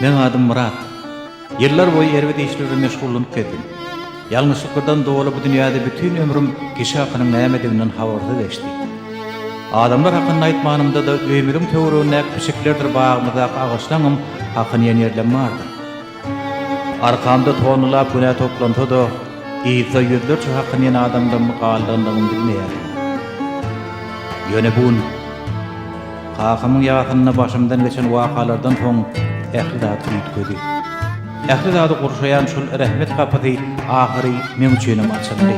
Men adym Murat. Yıllar boyu erbet işlerle meşgullanyp geldim. Ýalňyşlyklardan dowaly bu dünýäde bütün ömrüm kişi hakynyň nämediginiň habarda geçdi. Adamlar hakyny aýtmanymda da ömrüm töweregine küçüklerdir bagymyza agaçlaňym hakyny ýerlenmärdi. Arkamda tonulap güne toplantı da ýyza ýüzlerçe hakyny ýene adamdan mukallanyny bilmeýärdim. Ýöne bun Kakymyň ýagynyna başymdan geçen wakalardan soň ähli zat ýetgedi. Ähli zat gurşaýan şol rahmet kapysy ahyry men üçin açyldy.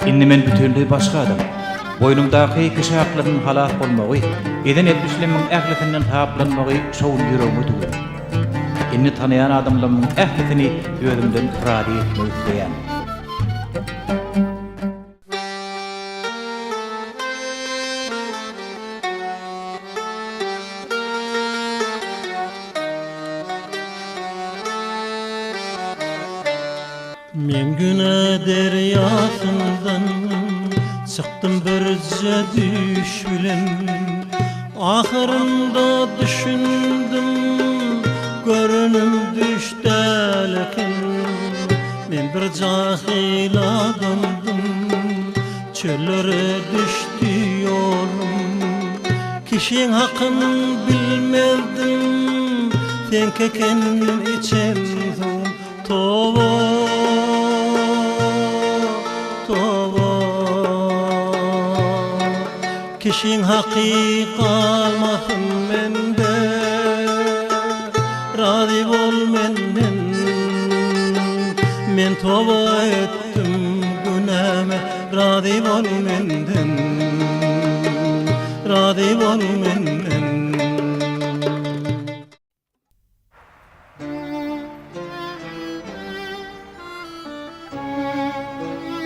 Indi men bütünlüği başga adam. Boynumdaky kişi haklarynyň halas bolmagy, eden etmişleriň ählisinden taplanmagy şol ýüregime tuýdy. Indi tanıyan adamlaryň ählisini ýözümden irade etmek isleýän. Men güne deryasından çıktım birce düş bilen. Ahırında düşündüm görünüm düştäleken. Men bir cahil adamdım, çöllere düştü yolum. Kişiň hakyn bilmezdim, tenkeken içemdim. Toba kişiň haky kalmasyn mende, razy bol menden. Men toba etdim günäme, razy bol menden, razy bol menden.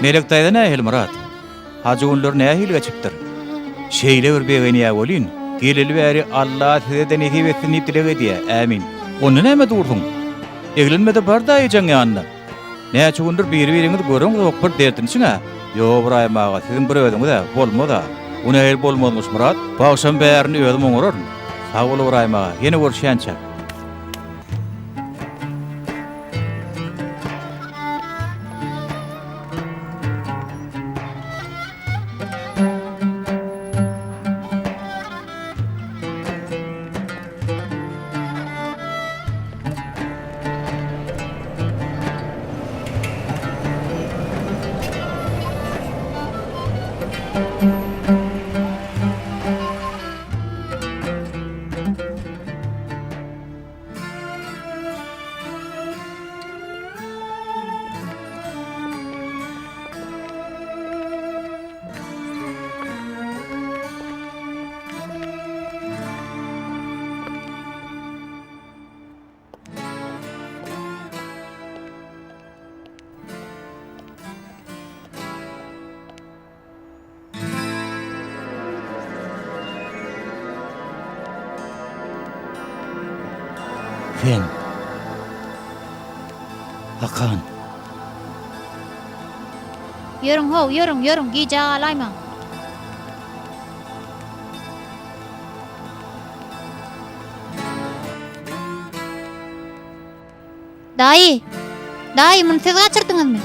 Melek daýda nähil Murat? Hacı günler nähil geçipdir? Şeýle bir begenýä bolyn. Geleli bäri Allah sizden nähip etsin diýip dilek edýär. Amin. Onu näme durduň? Eglenmede bar daýjaň ýanyna. Näçe gündür bir-biriňizi görüň okpur dertinsiňä. Yo Ibrahim ağa, sizin bir ödüňiz bolmada. Onu nähil bolmadyňyz Murat? Bagşam bärini ödüm oňurar. Sag bol Ibrahim ağa, ýene görüşýänçä. Sen Hakan Yürüň ho, yürüň, giýje alaýma. Daýy, muny siz gaçyrdyňyzmy?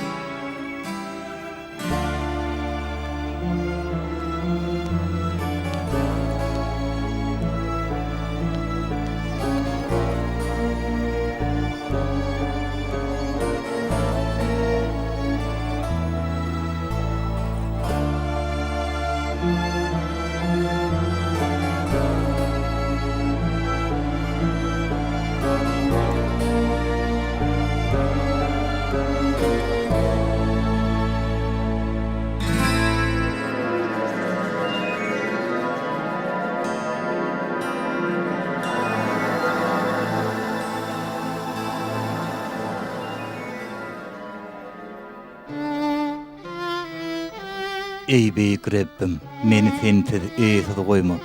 Ey beýik Rabbim, meni sensiz eýsiz goýma.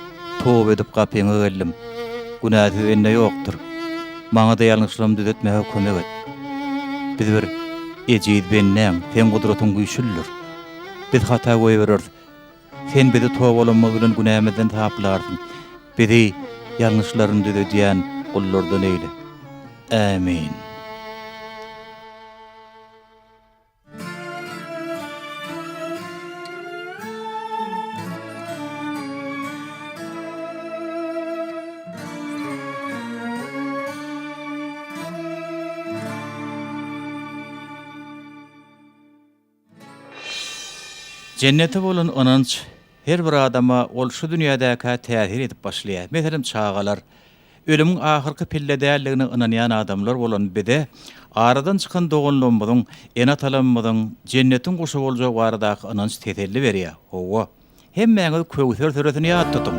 Toba edip gapyňa geldim. Günäsiz ende ýokdur. Maňa da ýalňyşlarymy düzeltmäge kömek et. Biz bir ejid benden, sen gudratyň güýçlüdir. Biz hata goýberýär. Sen bizi toba bolanmaz bilen günämizden taplarsyň. Bizi ýalňyşlaryny düzeltýän gullardan eýle. Amin. Cennete bolan ananç her bir adama ol şu dünýädäki täsir edip başlaýar. Meselem çağalar, ölümün ahyrky pille däldigine inanýan adamlar bolan bede aradan çykan dogonlamadyň, ena talanmadyň, cennetin guşy boljak baradaky ananç teselli berýär. Owa, hemmäňiz köwser töretini ýat tutun.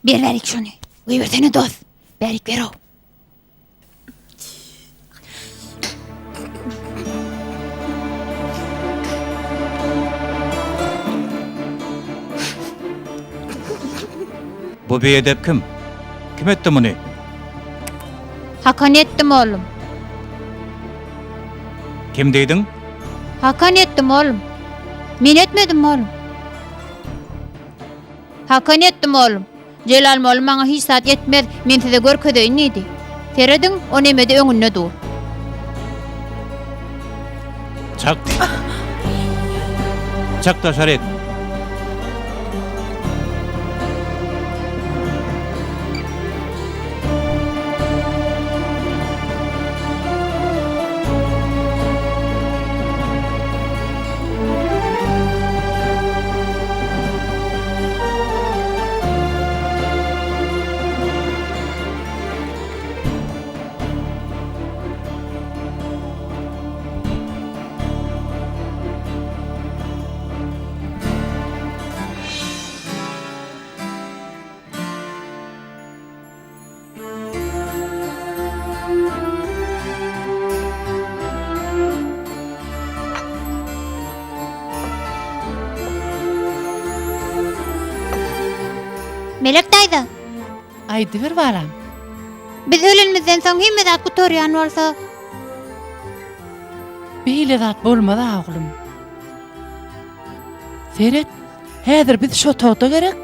Berik şunu. Uyursene dost. Berik ver o. Bu beýedep kim? Kim etdi muny? Hakan etdim oğlum. Kim diýdiň? Hakan etdim oğlum. Men etmedim oğlum. Hakan etdim oğlum. Celal oğlum maňa hisat etmez. Men size görkedeýin idi. Teredin o nemede öňünde dur. Çak. Çak da şaret. Melek daýdy. Aýdy bir balam. Biz ölenmizden soň hemme zat gutorýan bolsa, Beýle zat bolmaz oglum. Ferit, häzir biz şo togda gerek.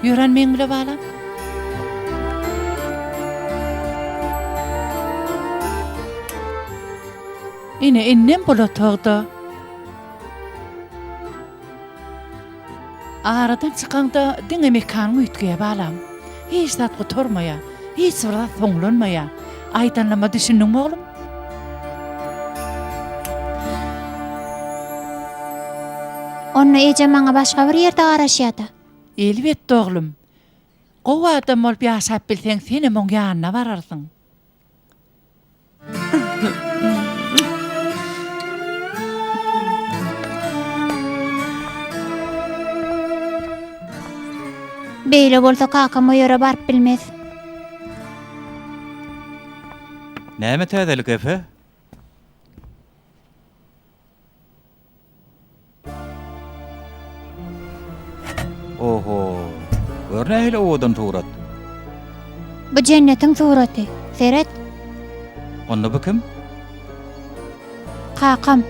Ýören men bile balam. Ine innem bola togda. Aradan çykanda diňe mekanyň üýtgeye balam. Hiç zat gutormaýa, hiç bir zat soňlanmaýa. Aýdanlama düşündiňmi oglum? onu eje maňa başga bir ýerde garaşýardy. Elbetde oglum. Gowa adam bolup ýaşap bilseň seni moň ýanyna bararsyň. Beýle bolsa kakam o ýere baryp bilmez. Näme täzelik efe? Oho, görnäýle odan turat. Bu cennetiň suraty. Seret, Onda bu kim? kakam.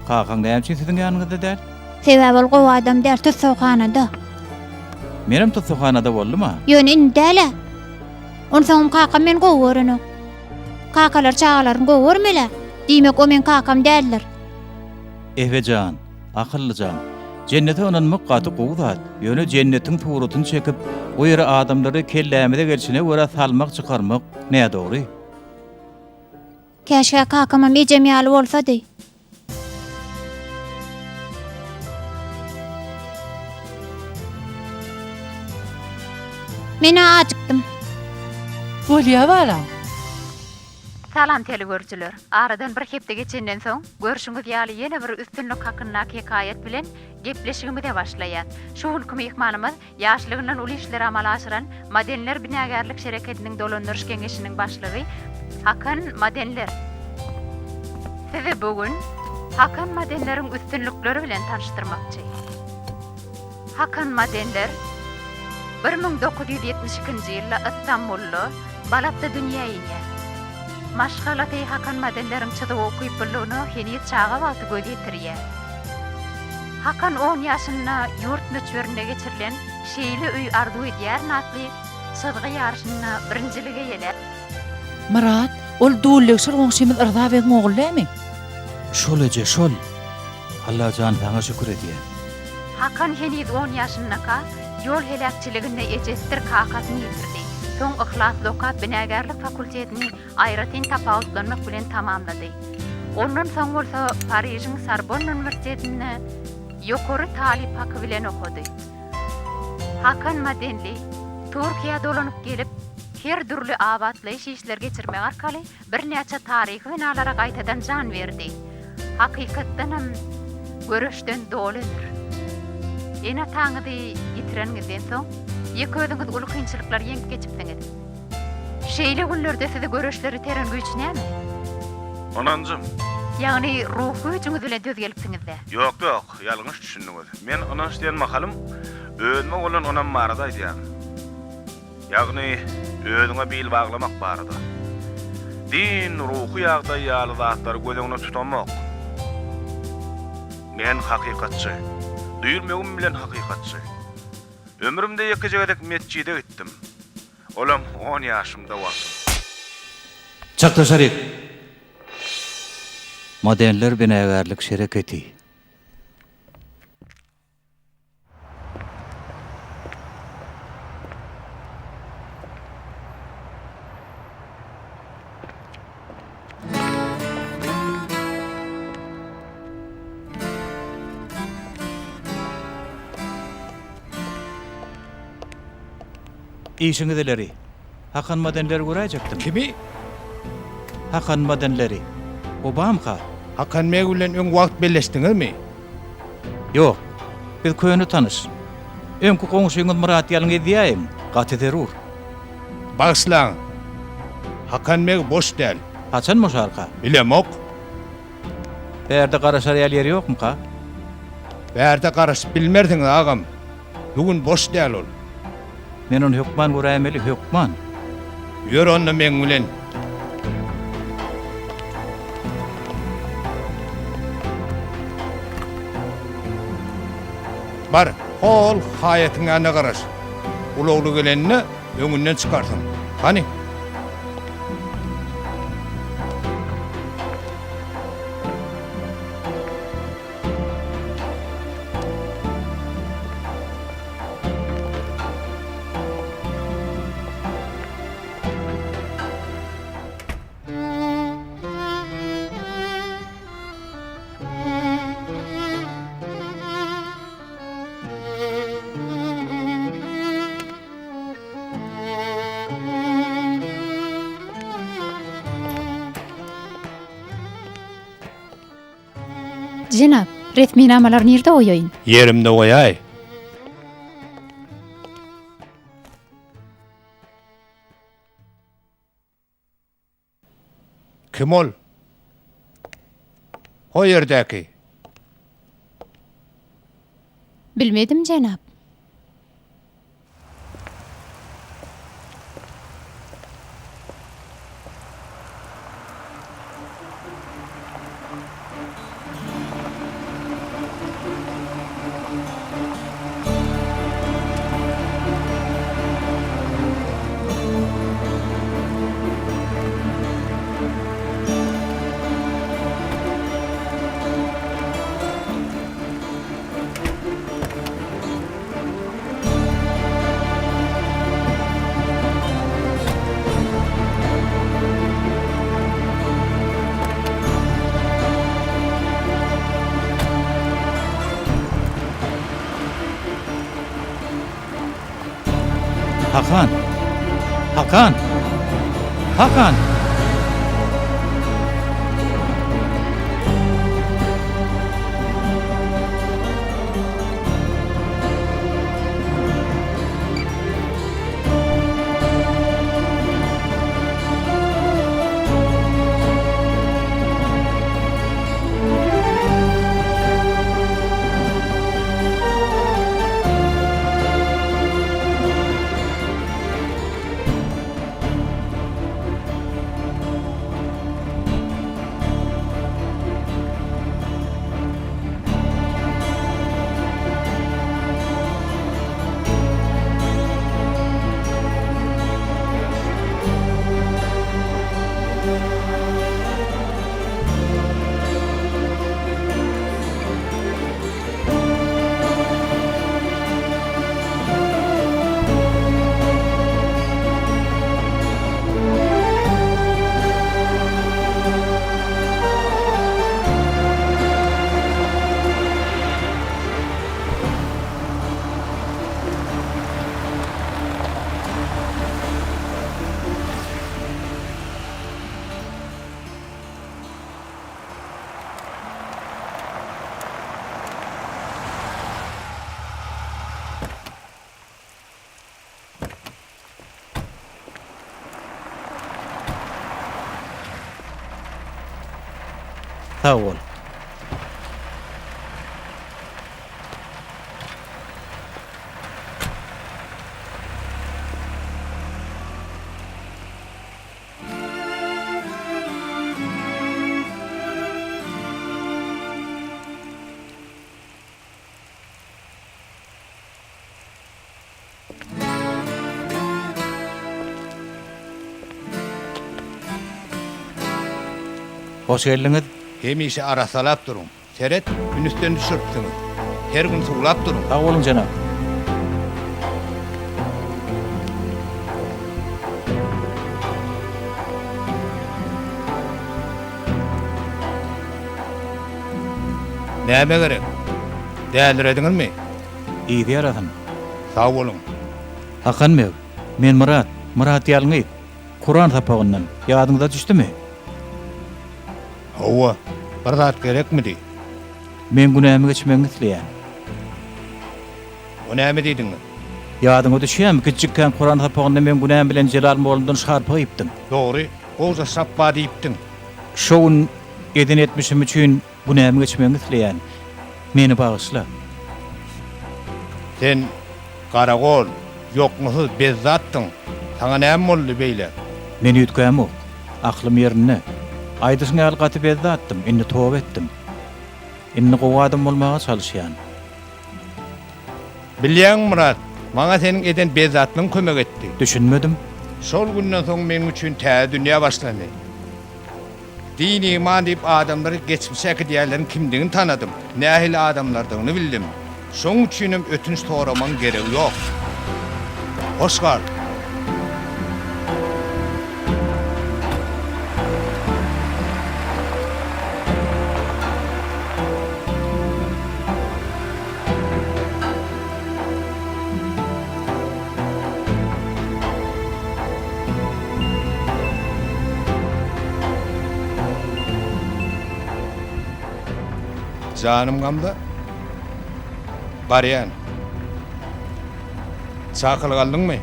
Kakaň näme üçin siziň ýanyňyzda däl? Sebäbi ol gowa adam däl tutsaňhanada. Menem tutsaňhanada boldyma? Ýöne indi däl. On soň kakam men gowuryny. Kakalar çağalaryň gowurmela. Diýmek o men kakam däldir. Ehvejan, akyllyjan. Cennete onanmak gaty gowzat. Ýöne cennetiň turutyny çekip, o ýere adamlary kellämede gelşine görä salmak çykarmak näme dogry? Käşke kakama mejem ýaly bolsady. Men acıktım. Bolýa balam. Salam telegörçüler. Aradan bir hepde geçenden soň görüşüňiz ýaly ýene bir üstünlük hakynda hekaýet bilen gepleşigimize başlaýar. Şu hulky mehmanymyz ýaşlygyndan uly işleri amala aşyran Madenler Binagarlyk şereketiniň dolandyrys geňeşiniň başlygy Hakan Madenler. Size bugün Hakan madenlerin üstünlükleri bilen tanıştırmakçı. Hakan madenler 1972 ýylda İstanbullu Balatda dünýäge ine. Maşgalaty Hakan madenlerin çydyp okuyplygyny heniýet çağa wagty göz ýetirýär. Hakan 10 ýaşynda ýurt müçberine geçirilen şeýli üý arzu edýär natly syzgy ýarşyna birinjilige ýeler. Murat, ol dullyk şurgun şemil ırza bek oğullämi? Şol eje şol. Allah can sana şükür edýär. Hakan heniýet 10 ýaşynda ýol helakçylygyny ejestir kakasyny ýitirdi. Soň Ihlas Lokat Binägerlik fakultetini aýratyn tapawutlanmak bilen tamamlady. Ondan soň bolsa Paryжyň Sorbonne Üniversitetini ýokary talip haky bilen okudy. Hakan madenli Türkiýe dolanyp gelip her türlü abatlaýyş işler geçirmek arkaly bir näçe taryhy binalara gaýtadan jan berdi. Hakykatdan hem görüşden dolanır. Ene taňydy ýitirenizden soň ýeköýüňiz uly kynçylyklar ýeňip geçipdiňiz. Şeýle günlerde sizi görüşleri teren güýçnämi? Onancım. Ýagny ruhy güýçiňiz bilen düz gelipsiňiz-de. Yok, ýalňyş düşündiňiz. Men onanç diýen makalym özüme bolan onan barada aýdýan. Ýagny özüňe bil baglamak barada. Din ruhy ýagda ýaly zatlary gözeňe tutamak. Men hakykatçy. Duýulmagym bilen hakykatçy. Ömrümde ýeki jegedek mesjide gitdim. Olam 10 ýaşymda wagtym. Çakta şerik. Madenler binägerlik şereketi. İşiňizleri. Hakan madenleri göräjekdim. Kimi? Hakan madenleri. Obamka. Hakan Meg bilen öň wagt belleşdiňizmi? Ýok. Biz köýünü tanış. Öňkü goňşuňyz Murat ýalyň edýäň. Gaty derur. Bagslan. Hakan Meg boş däl. Haçan moşarka. Bilemok. Berde garaşar ýer ýeri ýokmuka? Bärde garaşyp bilmerdiň agam. Bugün boş däl ol. Men onu hukman görämeli, hukman. Ýör onda men bilen. Bar, hol haýatyňa ana garaş. Ulagly gelenini öňünden çykarsyň. Hani? Jenap, resminamalar nerede oýaýyn? Yerimde oýaý. Kim ol? O yerdäki. Bilmedim jenap. Hakan. Hakan. Hakan. Sağ ol. Hoş geldiniz. Hemişe arasalap durun. Seret, günüsten düşürttünüz. Her gün suğulap durun. Sağ olun canap. Näme gerek? Dälirediniz mi? İyi yaratın. Sağ olun. Hakan mew. Men Murat. Murat ýalyňy. Kur'an tapagyndan. Ýadyňyza düşdümi? Hawa, bir zat gerekmidi? Men günämi geçmeňi isleýän. O näme diýdiňiz? Ýadyňa düşýärmi? Kiçikken Kur'an tapagynda men günäm bilen Jelal molundan şarpy ýypdym. Dogry, goza sappa diýipdiň. Şoň edin etmişim üçin günämi geçmeňi isleýän. Meni bagyşla. Sen Karagol, ýokmysy bezzatdyň. Saňa näme boldy beýle? Meni ýetkäm o. Aklym ýerine. Aýdysyň algaty bezzatdym, indi toba etdim. Indi gowadym bolmaga çalışýan. Bilýän Murat, maňa seniň eden bezzatlyň kömek etdi. Düşünmedim. Şol günden soň meniň üçin tä dünýä başlandy. Din iman diýip adamlary geçmişäki diýerleriň kimdigini tanadym. Nähil adamlardygyny bildim. Şoň üçinem ötünç soraman geregi ýok. Hoş gel. Canım gamda. Baryan. Çakıl kaldın mı?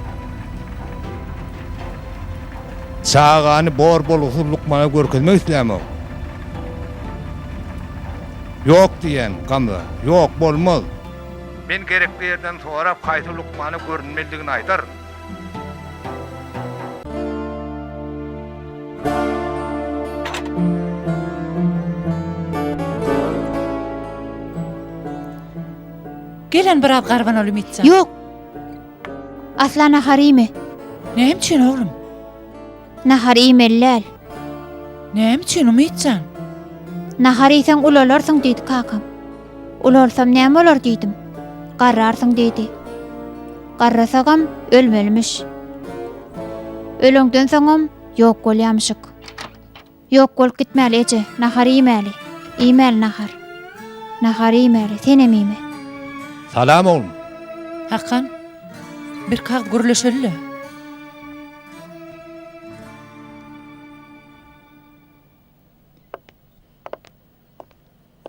Çağanı bor bolusu Lukman'a görkezmek istemem. Yok diyen gamda. Yok bolmaz. Ben gerekli yerden sonra kaytı Lukman'a görünmeliğini aytar. Gelen biraz garvan olum itsen. Yok. Asla naharime. Näme üçin oğlum? Naharime ellal. Näme üçin umy itsen? Naharisen ulalarsın dedi kakam. Ularsam näme bolar diýdim. Garrarsın dedi. Garrasagam ölmelmiş. Ölüngden soňam yok bolýamşyk. Yok bolup gitmäli eje. Naharimeli. İmel nahar. Naharimeli. Senemime. Salam oğlum. Hakan, bir kağıt gürleşölle.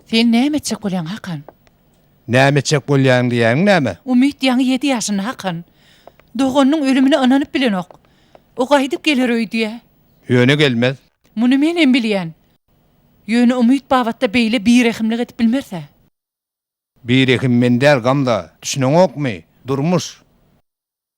Sen näme etjek bolýan Hakan? Näme çek bolýan diýäň näme? Umit ýaňy 7 ýaşynda Hakan. Dogonyň ölümine ananyp bilen ok. O gaýdyp geler öýdüýe. Ýöne gelmez. Muny men bilýän. Ýöne Umit babatda beýle bir rehimlik etip bilmerse. Bir ekim mender gamda. Düşünün okmy? Durmuş.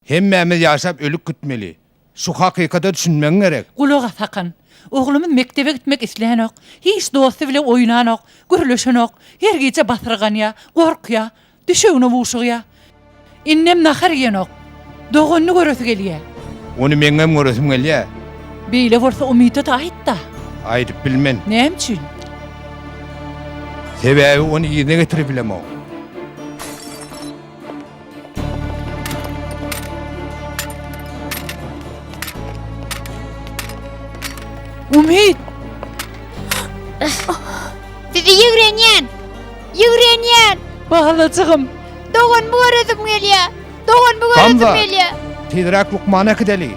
Hemmämiz ýaşap ölük gütmeli. Şu hakykata düşünmeň gerek. Kulak at Hakan. Oğlumuz mektebe gitmek isleyen ok. Hiç dostu bile oynan ok. Gürleşen ok. Her gece batırgan ya. Korkya. Düşeğine vuşuk ya. İnnem nahar yen ok. Doğunlu görösü geliye. Onu meňem göresim gelýär. Beyle varsa umita da ait da. Aýdyp bilmen. Näme üçin? Sebäbi onu ýerine getirip bilemok. Umit! Sizi ýigrenýän. Ýigrenýän. Bağlacığım. Doğun bu görüzüm gelýär. Doğun bu görüzüm Gamza. gelýär. Tezrak Lukman'a gideli.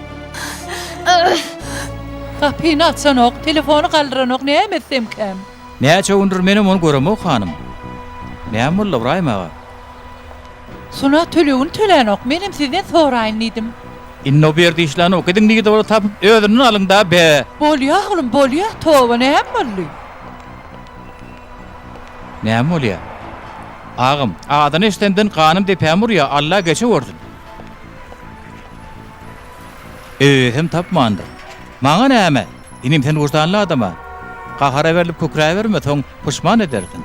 Kapyny açsan ok. Telefonu kaldıran ok. Näme etsem kem? Näçe gündür menim onu göremok hanym. Näme boldy Ibrahim ağa? Suna tölegini tölen ok. Menim sizden soraýyn diýdim. Inno berdi işlerini okudun diye doğru tapıp ödünün alın da be. Bolýa oğlum bolýa. Toba näme boldy? Näme bolýar? Ağam, adan eşdenden kanım depämur ya, Allah geçe wordun. Hem tapmandy. Maňa näme? Inim sen wujdanly adama. Gahara berilip kökräýe berme, soň puşman ederdin.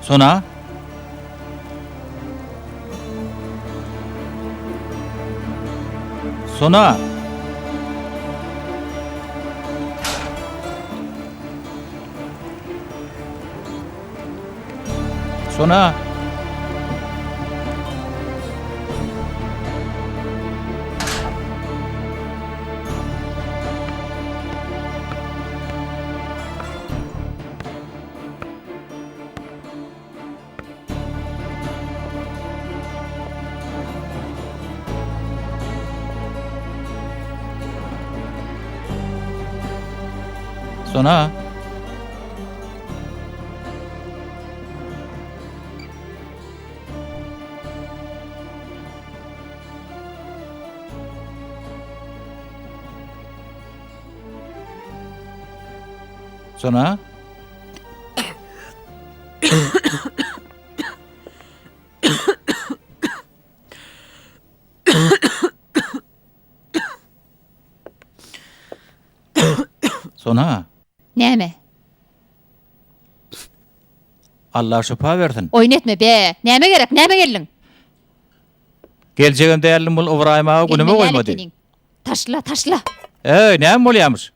Sona? Sona? Sona? Sona? Sona? Sona? Näme? Allah şifa versin. Oynatma be. Näme gerek? Näme geldin? Geljegim dälim bul Ibrahim'a günüme koymady. Taşla, taşla. Näme bolýarmyş?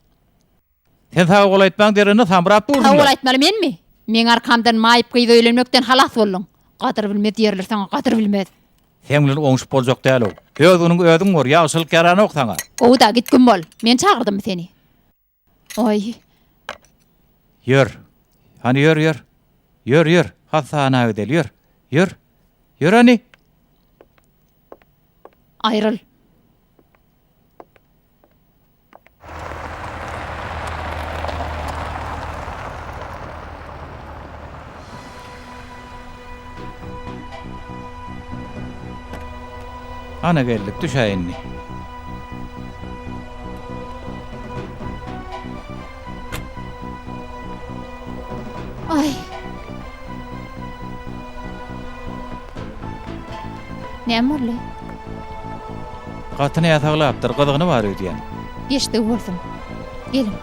Sen taw golaytmaň derine samrap burdun. Tawul aýtmaly menmi? Men arkamdan maýyp gyýdy öýlenmekden halas boldum. Gadyr bilmez ýerler saňa gadyr bilmez. Sen bilen oňşup boljak däl o. Özüniň ödüň bor, ýagşylyk yarany ok saňa. O da gitgin bol. Men çağırdım seni. Oy. Yür. Hani yür. Yür. Hasana ödel yür. Yür. Yür hani. Ayrıl. Ana geldik düşäýinni. Ay. Näme boldy? Gatyny ýataglapdyr, gyzygyny bar ödýän. Geçti bolsun. Gelin.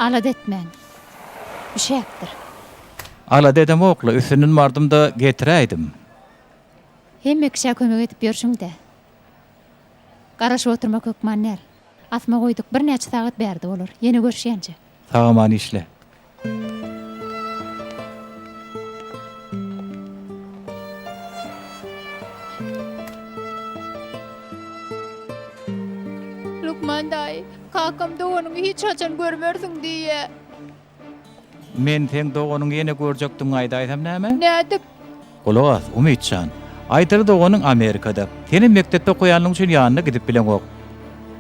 Alad etmen. Bir şey yaptır. Ala dedem okla, üstünün mardımda getiräýdim. Hem kişä kömek edip ýörşüň de. Garaşyp oturmak ökmanlar. Asma goýduk, bir näçe sagat berdi bolar. Ýene görüşýänçe. Sagaman işle. Lukman daý, kakam da onu hiç açan görmersiň diýe. Men sen dogonyň ýene görjekdiň aýda aýsam näme? Nädip? Kulak as, Umitcan. Aýdyr dogonyň Amerikada. Seni mektepde goýanlyň üçin ýanyna gidip bilen ok.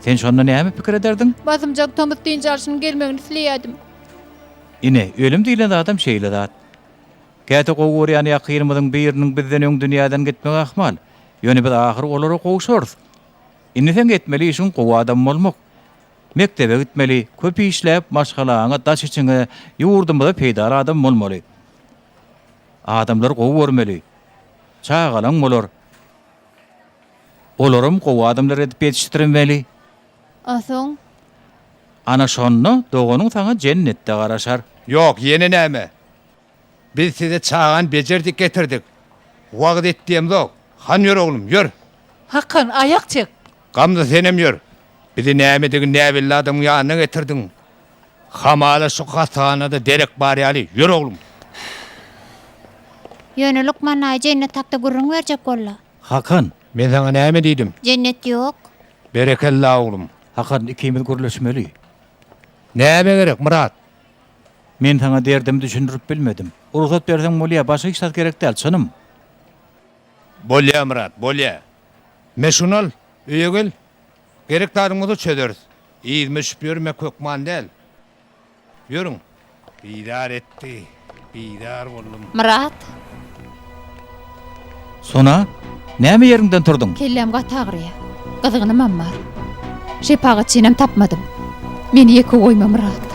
Sen şonda näme pikir ederdin? Basymjak Thomas Dinjars'ın gelmegini isleýärdim. Ine, ölüm diýilen adam şeýle zat. Käte gowurýany ýakyrmydyň biriniň bizden öň dünýäden gitmek ahmal. Ýöne biz ahyr olara gowşarys. Indi sen gitmeli işin gowy adam bolmak. Mektebe gitmeli, köp işläp, maşgalaňa daş içine ýurdumda peýdar adam bolmaly. Adamlar gowy görmeli. Çağalan bolar. Olaram gowy adamlar edip yetiştirenmeli. Osoň Ana şonnu dogonuň saňa jennetde garaşar. Yok, yeni näme? Biz size çağan becerdik getirdik. Wagt etdiýim zok. Han ýör oglum, ýör. Hakan ayak çek. Gamda senem ýör. Bizi näme degen näbelli adamyň ýanyna getirdiň. Hamala şu hastanada derek bar ýaly, ýör oglum. ýöne Lukman cennet takda gurrun berjek bolla. Hakan, Men sana näme diýdim? Cennet ýok. Berekella oglum. Hakan ikimiz gürleşmeli. Näme gerek Murat? Men sana derdim düşünürüp bilmedim. Uruhsat berseň bolýa, başga iş zat gerek däl, çynım. Bolýa Murat, bolýa. Meşunal, öýe gel. Gerek taryňyzy çözeriz. İzmişip ýörme kökman däl. Ýörüň. Bidar etdi. Bidar boldum. Murat, Sona, näme ýeriňden turdyň? kellem gata agyrýar. Gyzgynymam bar. Şepagat çinem tapmadym. Meni ýeke goýma Murat.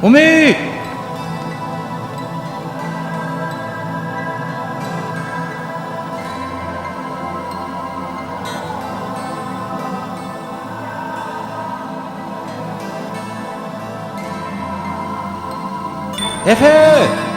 Umi! Efe!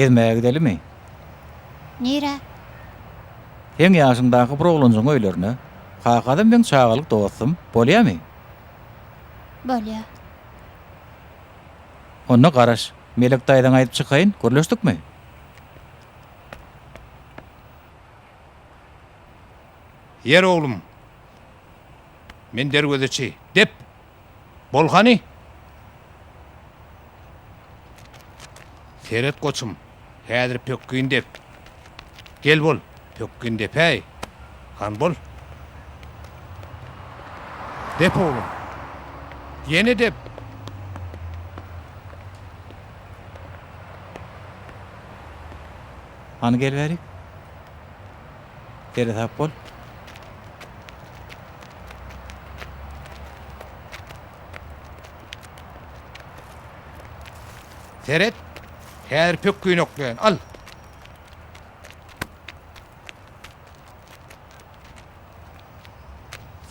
Gezmeye gidelim mi? Nire? Heň ýaşyndaky bir oglanyň öýlerine. Kakadym men çağalyk dostum, bolýarmy? Bolýar. Onda garaş, Melek daýdan aýdyp çykaýyn, görleşdikmi? Yer oglum. Men dergözeçi. Dep. Bolhany. Seret koçum. Häzir pökkün dep. Gel bol. Pökkün dep hey. Han bol. Dep oglum. Yeni dep. Hani gel berik. Geri tap bol. Seret. Häzir pökkün oklayan. Al.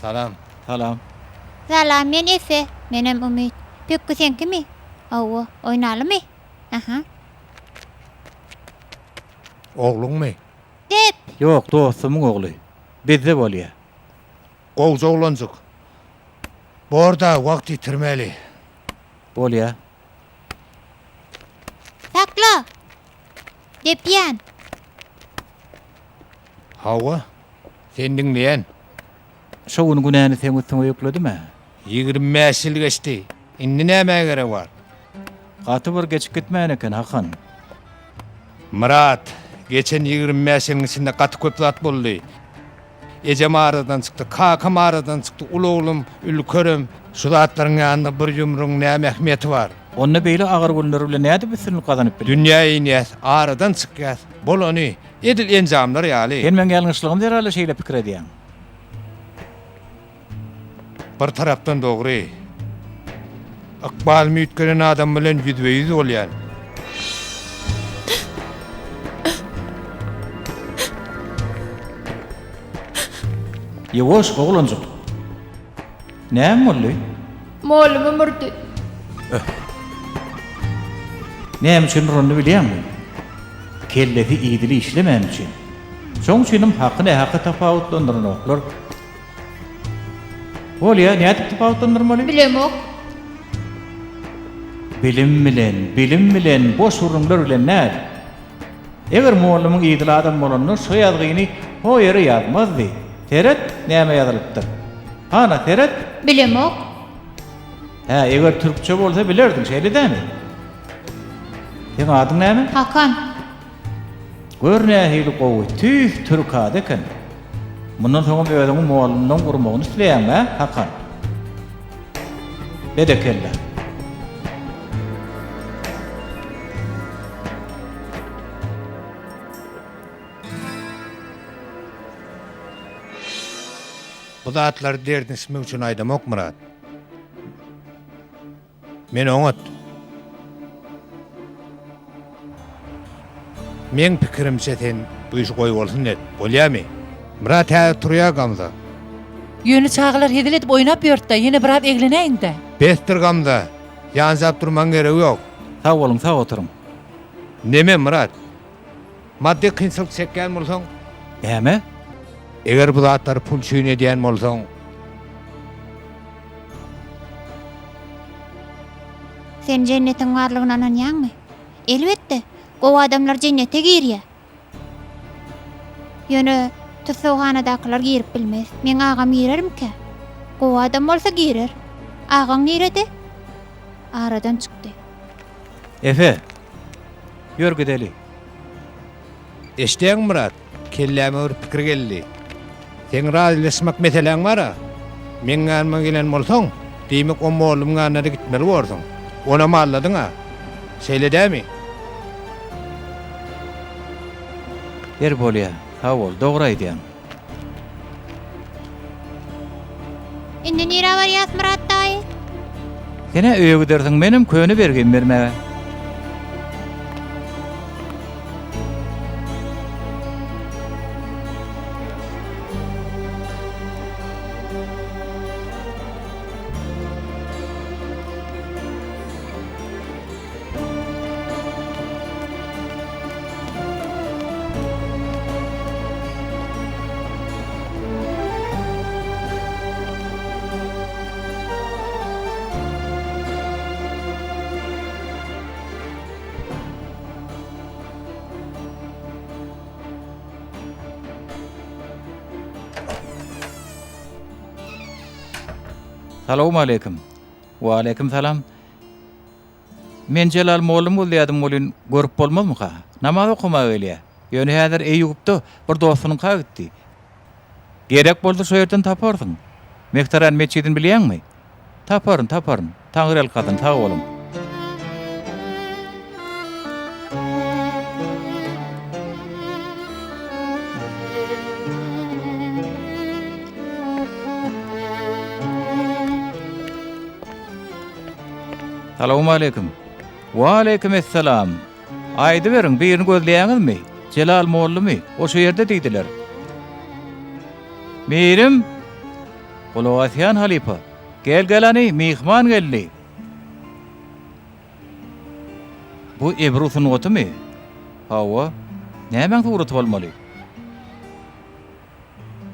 Salam. Salam. Salam, men Efe. Menem Ümit. Pökkü senki mi? Awa, oynaly mı? Aha. Oğlun mu? Dep. Yok, dostumyň ogly. Bizde bolýar. Oğuz oğlancık. Bu arada wagt yitirmeli. Bolýar. Sakla. Depyan. Hava. Sen dinleyen. Şowuny günäni sen üstüňe ýükledimi? 25 ýyl geçti. Indi näme gerek var? Gaty bir geçip gitmäň eken Hakan. Murat, geçen 25 ýylyň içinde gaty köp zat boldy. Ece mağaradan çıktı, kaka mağaradan çıktı, ulu oğlum, ülkörüm. Şu zatların yanında bir yumruğun ne mehmeti var. Onna beýle agar günleri bilen näde bütünlük kazanyp bilýär. Dünya iniyet, ağrıdan çıkýar. Bol onu, edil enzamlar ýaly. Sen men ýalňyşlygym derhal şeýle pikir edýän. Bir tarapdan dogry. Akbal müýtkenen adam bilen yüzbeýiz bolýar. Ýewaş gowlanjak. Näme boldy? Molum ömürdi. Näme üçin ronu bilýärmi? Kellesi iýdili işlemän üçin. Şoň üçin hakyny hakka tapawutlandyrmaklar. Bolýa, näde tapawutlandyrmaly? Bilemok. Bilim bilen boş urunlar bilen näde? Eger mualliming iýdili adam bolanlar şu ýazgyny o ýere ýazmazdy. Teret näme ýazylypdyr? Hana teret? Bilemok. Ha, eger türkçe bolsa bilerdiň, şeýle dämi? Sen adyň näme? Hakan. Görnä hili gowy, tüh türkade eken. Mundan soňra özüňi muallimden gurmagyny isleýärmi, Hakan? Bedekella. Bu zatlar derdin ismi üçin aýdamok Murat. Men oňat. Men pikirimçe sen bu işi goýup bolsun net. Bolýarmy? Murat ha turýar gamda. Ýöne çağlar hedil edip oýnap ýörtde, ýene biraz egleneýin-de. Bestir gamda. Ýanzap durman gerek ýok. Sag bolun, sag oturum. Neme Murat? Maddi kynçylyk çekýän bolsaň, Äme? eger bu zatlar pul şüýün edýän bolsaň, Sen cennetin varlygyna inanýarmy? Elbetde. Gowy adamlar cennete girýär. Ýöne tüsawhanadakylar girip bilmez. Men agam girerimkä? Gowy adam bolsa girer. Agaň nerede? Aradan çykdy. Efe. Ýör gideli. eşdeň Murat, kelläme bir pikir geldi. Sen razylaşmak meseleň bara. Men ýanyma gelen bolsaň, diýmek o mollum ýanyna gitmeli bolsaň. Ona malladyň ha. Şeýle dämi? Yer bolýa. Sag bol, dogry aýdýan. Indi nere barýas Murat daýy? Sene öýe gidersiň, menim köni bergen bermäge. Salamu aleykum. Wa aleykum salam. Men Celal mollum bolýadym bolyn görüp bolmazmy ha? Namaz okumak gelýär. Ýöne häzir Eýupda bir dostunyň ka gitdi. Gerek boldy şo ýerden taparsyň. Mektaran meçidini bilýärmi? Taparyn. Taňryl kadyn, sag bolum. Salamu aleykum. Wa aleykum esselam. Aýdy beriň, birini gözleýäňizmi? Celal mollumy? O şu ýerde diýdiler. Mirim. Gulawasyan halifa. Gelgelani mihman geldi. Bu Ebrusun otumy? Hawa. Näme surat bolmaly?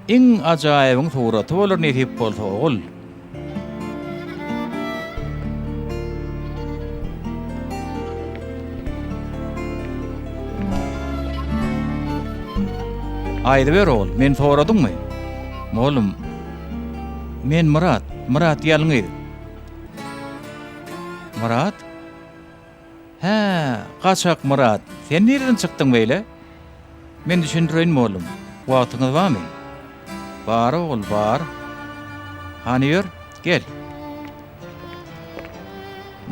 Iň ajaýybyň suraty bolar netip bolsa ogul. Aýdy ber ol, men soradyňmy? Molum, men Murat ýalyňydy. Murat? Ha, gaçak Murat. Sen nereden çykdyň beýle? Men düşündireýin molum. Wagtyňyz barmy? Bar oğul, bar. Hani ýör, gel.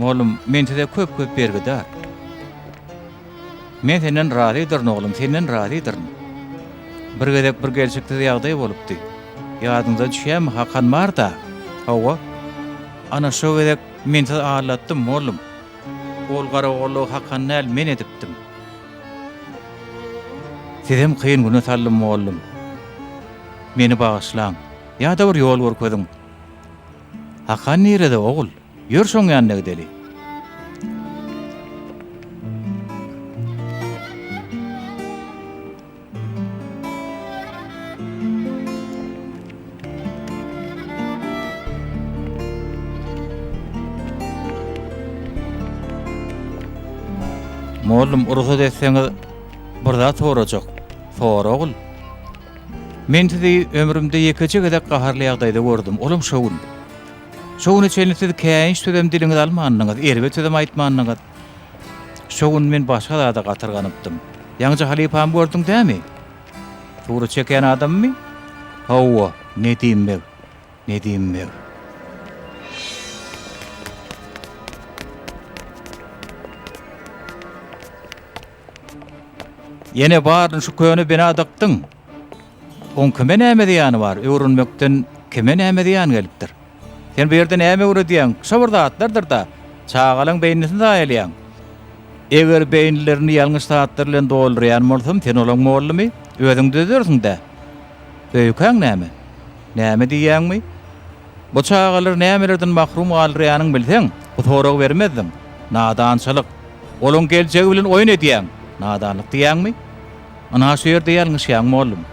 Oğlum, men size köp bergidar. Men senden razydyr oğlum, senden razydyr. Bir gedek bir gelşikde ýagdaý bolupdy. Ýadyňda düşýärmi Hakan Marda? Hawa. Ana şo gedek men size ağlatdym oğlum. Ol garagollu Hakan näl men edipdim. Sizem kıyın güne sallym oğlum. Meni bağışlaň. Ýa-da bir ýol görkedim. Hakan nerede oğul? Ýör şoň ýanyna gideli. Mollum ursa desseňiz birda sorajak. Sor oğul. Men sizi ömrümde ýekeje gedek gaharly ýagdaýda gördüm. Olam şogun. Şogun içinde siz käýin södem diliňiz almanyňyz, erbet södem aýtmanyňyz. Şogun men başga da gatyrganypdym. Ýaňja halipam gördüň dämi? Tuğra çeken adammy? Hawa, ne diýmek? Ne diýmek? Yine barın şu köýüni beni adakdyň. On kime näme diýany bar? Öwrünmekden kime näme diýan gelipdir? Sen bu ýerde näme öwre diýän? Şoburda atlardyr da. Çağalaň beýnini daýalýan. Eger beýinlerini ýalňyş saatlar bilen doldurýan bolsam, sen olaň mollumy? Özüň düzersiň da. Beýükäň näme? Näme diýänmi? Bu çağalar nämelerden mahrum galýanyň bilseň, bu soragy bermezdim. Nadançylyk. Olaň geljegi bilen oýun edýän. Nadanlyk diýänmi? Ana şu ýerde ýalňyş ýaň mollum.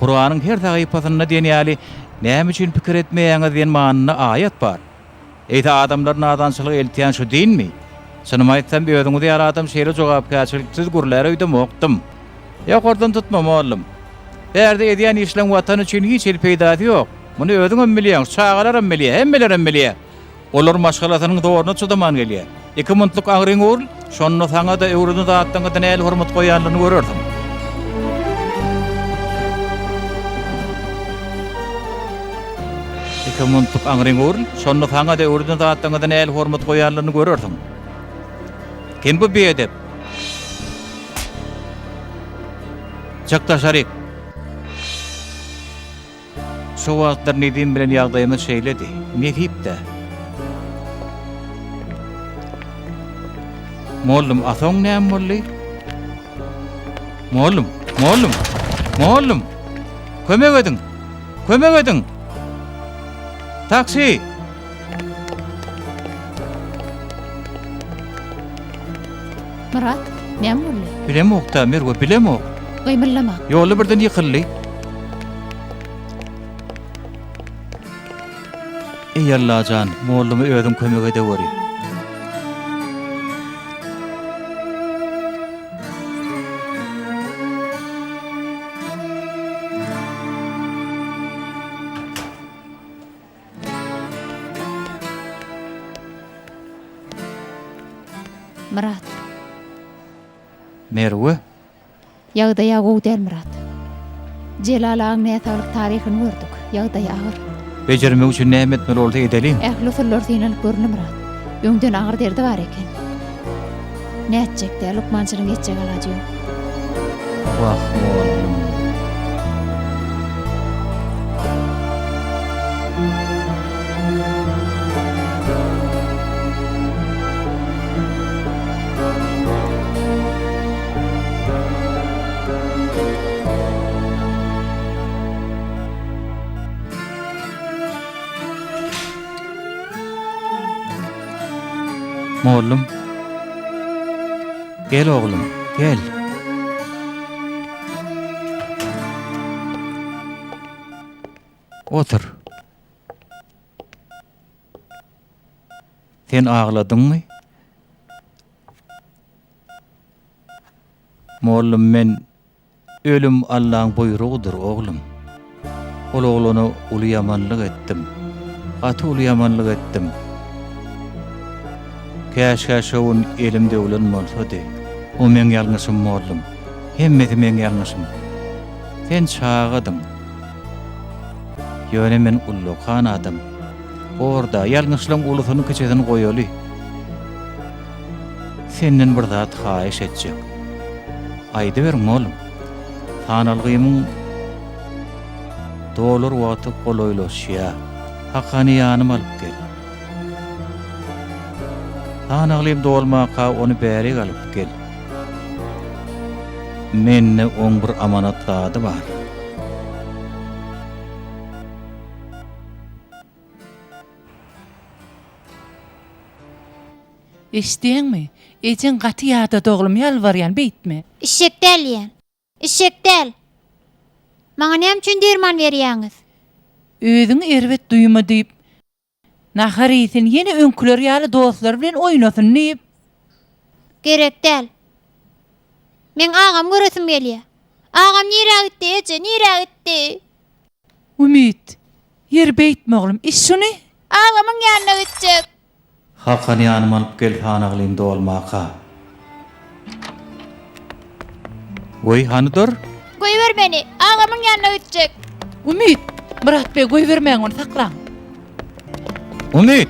Kur'anyň her sahypasyna diýen ýaly näme üçin pikir etmeýäňiz diýen manyny aýat bar. Eýta adamlar nadançylyk eltýän şu diýinmi? Şunu aýtsam bir özüňiz ýar adam şeýle jogapkärçiliksiz gurlar öýdüm okdum. Ýok ordan tutma mollum. Berde edýän işleň watan üçin hiç el peýdasy ýok. Muny özüň bilýän, çağalar bilýär, hemmeler bilýär. Olar maşgalasynyň dogruny çydaman gelýär. 2 mintlik agryň ol, şonu saňa da öwrüni dağıtdyňyzdan el hormat goýanlygyny görerdim. Mintlik agryň ol, şonu saňa da öwrüni dağıtdyňyzdan el hormat goýanlygyny görerdim. Kim bu beýedip? Çaktaşaryk. Şu wagtlar nedim bilen ýagdaýymy şeýledi. Ne diýipdi? Mollum asoň näme bolly? Mollum. Kömek ediň. Taksi. Murat, näme boldy? Bilemok da, merwe bilemok. Gymyllama. Ýoly birden ýykyldy. Ey Allah can, mollumy özüm kömek edeweri. Murat, Merwe, ýagdaý agyw del Murat. Jelalaň näsalyk taryhyny gördük. Ýagdaý agyr. bejermek üçin näme etmeli bolsa edelim. Ähli usullar synyl görnüm Murat. Öňden agyr derdi bar eken. Näçekde Lukmançynyň geçjek alajy ýok. Wah, mollum. Mollum. Gel oğlum, gel. Otur. Sen ağladyňmy? Mollum, men ölüm Allahyň buyrugydyr oğlum. Ol oğluny uly ýamanlyk etdim. Gaty uly ýamanlyk etdim. Käşkä şowun elimde ulan bolsady. O men ýalňyşym oğlum. Hemmeti men ýalňyşym. Sen çağadyň. Ýöne men ullukan adam. Orda ýalňyşlaň ulusyny keçeden goýaly. Senden bir zat haýyş etjek. Aýdy ber molum. Tanalgymyň dolar wagty goloýlaşýa. Haqqany ýanyma alyp gel. Tanaglym dolmaka onu bäri alyp gel. Menne oň bir amanatlady bar. Eşdiňmi? Ejen gaty ýa-da doglum ýalbarýan beýtme. İşek dälýän. İşek däl. Maňa näme üçin derman berýäňiz? Özüň erwet duýma diýip nahar ýetin ýene öňküler ýaly dostlar bilen oýnasyn diýip Gerek däl. Men agam göresim gelýär. Agam nire gitdi eje, nire gitdi? Ümit. Yer beýtme oglum. Iş şuny? Agamyň ýanyna gitjek. Haqqany ýanyma alyp gel tanaglym dolmaka. Oy hanydyr? Goýber beni. Agamyň ýanyna gitjek. Ümit. Murat bey goý bermäň onu saklaň. Umit.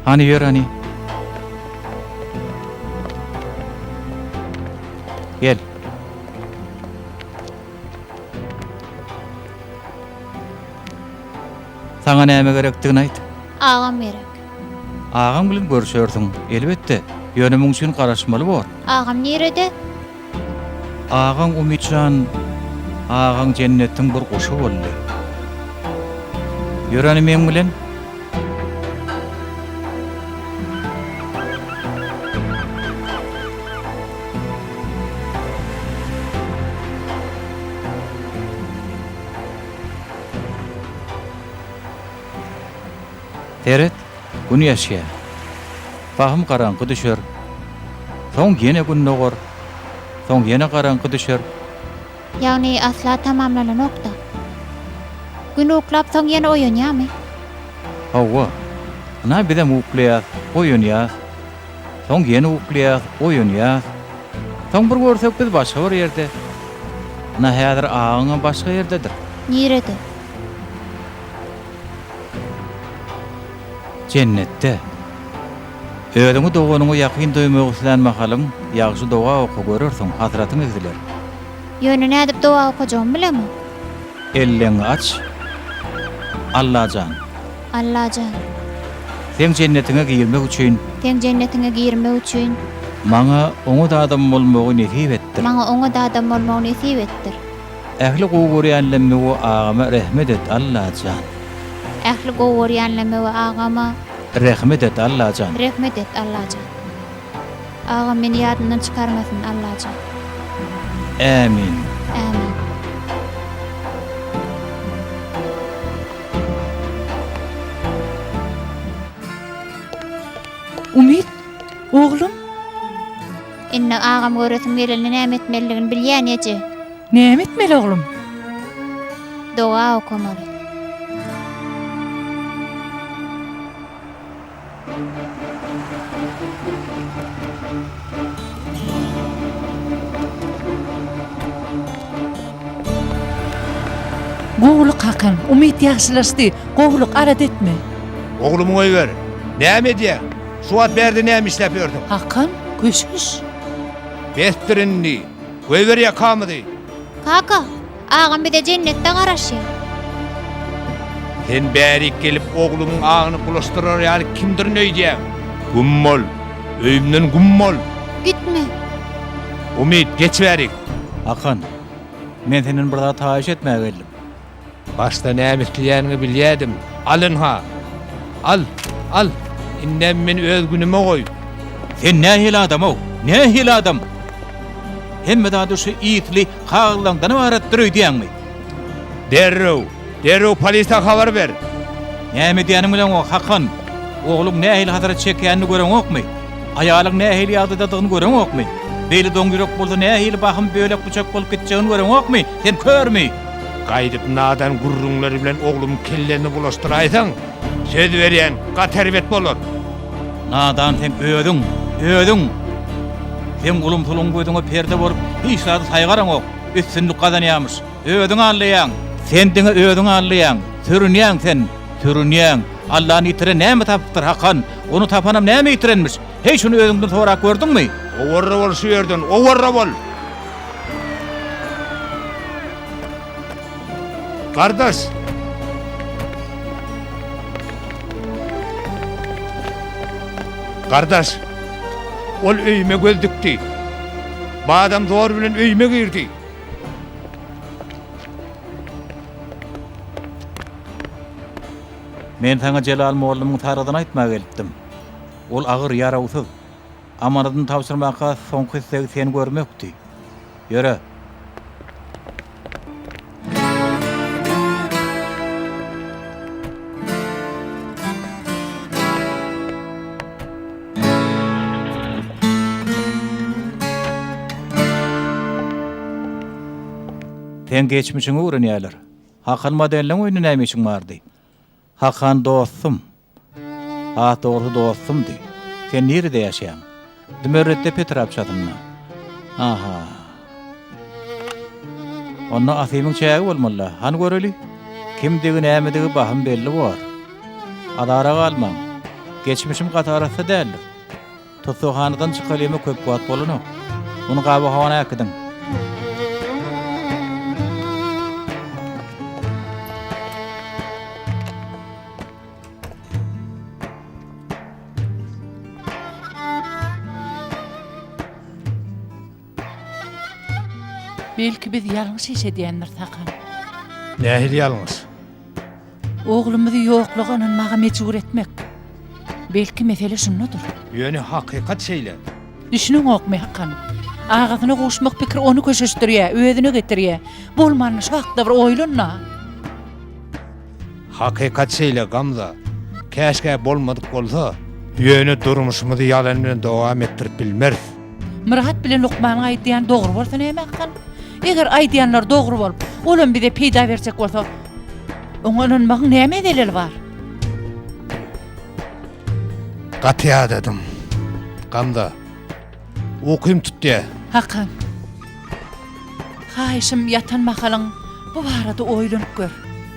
Hani yer hani? Gel. Sana näme gerekdigini aýt. Agam gerek. Ağam bilen görüşersiň. Elbetde. Ýönümüň üçin garaşmaly bor. Agam nerede? Ağaň Umitjan, ağaň jennetiň bir guşy boldy. Ýöreni men bilen. Teret, gün ýaşaýar. Fahym garaňky düşer. Soň ýene gün nogor. Soň ýene garaňky düşer. Ýagny asla tamamlanan nokta. Gün uklap soň ýene oýanýarmy? Hawa. Ana bidem ukleýär, oýanýar. Soň ýene ukleýär, oýanýar. Soň bir görsek biz başga bir ýerde. Ana häzir ağaňa başga ýerdedir. Nerede? Cennette. Öýüňi doganyňy ýakyn duýmak islen mahalyň ýagşy doga oku görürsiň, hasratyň eziler. Ýöne nädip doga okujam bilemi? Elleňi aç. Allahan. Allahan. Sen cennetiňe girmek üçin, Sen jennetiňe girmek üçin maňa oňa da adam bolmagy nesip etdir. maňa oňa da adam bolmagy nesip etdir. Ähli gowurýanlamy agama rahmet et Allahan. Ähli gowurýanlamy we agama Rahmet et Allahan. rahmet et Allahan. Agam meni ýadyndan çykarmasyn Allahan. Amin. Amin. Umit, oglum, Inne agam göresim geleni näme etmeligini bilýän eje. näme etmeli oglum? Doga okumaly. Gowluk hakan, Umit ýaşlaşdy. Gowluk arad etme. Oglumy goýber. Näme diýär? Suat berdi näme işläp ýördim? Hakan, köşüş. Bestrinni. Goýber ýakamydy. Kaka, agam bir de jennetde garaşýar. Sen bäri gelip oglumyň agyny bulaşdyrar ýaly kimdir näýdýär? Gummol. Öýümden gummol. Gitme. Umit geçberik. Hakan, men senden bir zat taýyş etmäge geldim. Başta näme etdiňini bilýärdim. Alyn ha. Al, al. Inden men öz günüme goý. Sen nähil adam o? Nähil adam? Hemme da şu ýitli haglandan waratdyr diýäňmi? Derrew polisa habar ber. Näme diýänim bilen o Hakan? Oglum nähil hazır çekýänini göreň okmy? Aýalyň nähil ýagdadygyny göreň okmy? Beli doňgyrok boldy nähil bahym bölek buçak bolup gitjegini göreň okmy? Sen körmi? Gaýdyp nadan gurrunlary bilen oglum kelleni bulaşdyraýsaň, söz berýän gaterbet bolar. Nadan sen ödüň. Sen gulum tulun gödüňe perde borup, hiç zady saýgaran ok, üstünlük kazanýarmyş. Ödüň anlaýan, sen diňe ödüň anlaýan, sürünýän sen, sürünýän. Allah'ın itire näme tapypdyr hakan, onu tapanam näme itirenmiş. Hey şunu ödüňden sorak gördüňmi? Owarra bol şu yerden, owarra bol. Kardeş. Kardeş. Ol öýme göldükdi. Bu adam doğru bilen öýme girdi. Men taňa Jelal mollumyň taradan aýtmak geldim. Ol agyr ýarawsyz. Amanadyny tapşyrmakka soňky hissegi seni görmekdi. Ýöre. Sen geçmişini öğrenýärler. Hakan modelleň öýüne näme işiň bardy? Hakan dostum. Doğru dostumdy. Sen nerede ýaşaýan? Dümörretde Petropçadyna. Aha. Onda asymyň çägi bolmaly. Han göreli. Kimdigi näme baham belli bar. Adara galmaň. Geçmişim gatarasy däldir. Tutsuhanadan çykalymy köp wagt bolany. Onu gaby hawana ýakydyň. Belki biz ýalňyş eşedýändir takan. Nähil ýalňyş? Oglumuzy ýoklugyny maga mejbur etmek. Belki mesele şundadyr. Ýöne hakykat şeýle. Düşünüň okmy hakan. Agazyna goşmak pikir onu köşeşdirýär, özüne getirýär. Bolmanyş wagtda bir oýlanma. Hakykat şeýle gamza. Käşke bolmadyk bolsa, ýöne durmuşymyzy ýalan bilen dowam etdirip bilmeriz. Murat bilen Lukman aýdýan dogry bolsa näme hakan? Eger aýdýanlar dogry bolup, olam bize peýda bersek bolsa, oňa magyň näme delil bar? Gatya dedim. Gamda. Okuyum tutdy. Hakan. Haýşym ýatan makalyň bu barada oýlanyp gör.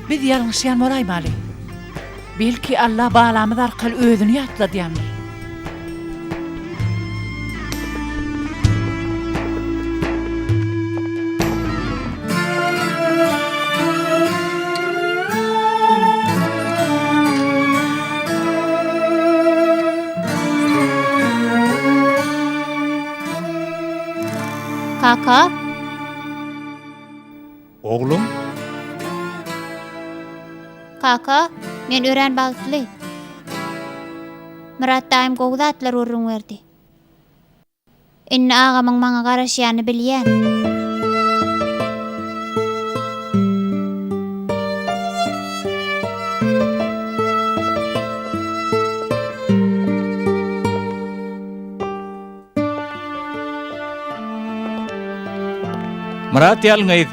Biz ýalňyşýan bolaýmaly. Belki Allah balamyz arkaly özüni ýatladýandyr. Kaka, Oglum, kaka, men ören bagtly. Murat daim gowdatlar urun berdi. Inne agamyň maňa garaşýany bilýän. Murat ýalňyz.